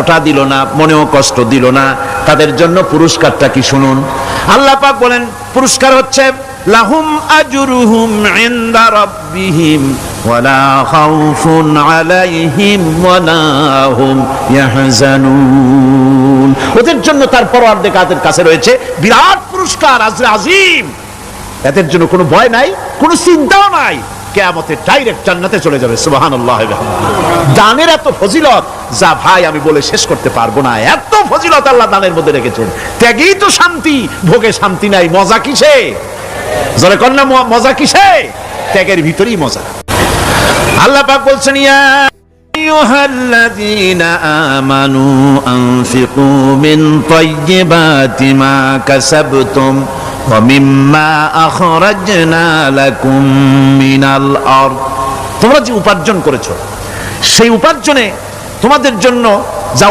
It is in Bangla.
ওটা দিল না, মনেও কষ্ট দিল না, তাদের জন্য পুরস্কারটা কি শুনুন। আল্লাহ পাক বলেন পুরস্কার হচ্ছে লাহুম আজরুহুম ইনদা রাব্বিহিম ওয়ালা খাউফুন আলাইহিম ওয়ালা হুম ইয়াহজানুন। ওদের জন্য তার পরওয়ারদিগারের কাছে রয়েছে বিরাট পুরস্কার, আজরে আজিম। এদের জন্য কোনো ভয় নাই, কোনো চিন্তাও নাই, কিয়ামতে ডাইরেক্ট জান্নাতে চলে যাবে। সুবহানাল্লাহ। দানের এত ফজিলত যা ভাই আমি বলে শেষ করতে পারবো না, এত ফজিলত আল্লাহ দানের মধ্যে রেখেছেন। ত্যাগেই তো শান্তি, ভোগে শান্তি নাই, মজা কিসে? জোরে কন্যা মজা কিসে? ত্যাগের ভিতরেই মজা। আল্লাহ পাক বলছেন ইয়া আইয়ুহাল্লাযীনা আমানু আনফিকু মিন তাইয়্যিবাতি মা কাসাবতুম ওয়া মিম্মা আখরাজনা লাকুম মিনাল আরদ। তোমরা যে উপার্জন করেছো সেই উপার্জনে তোমাদের জন্য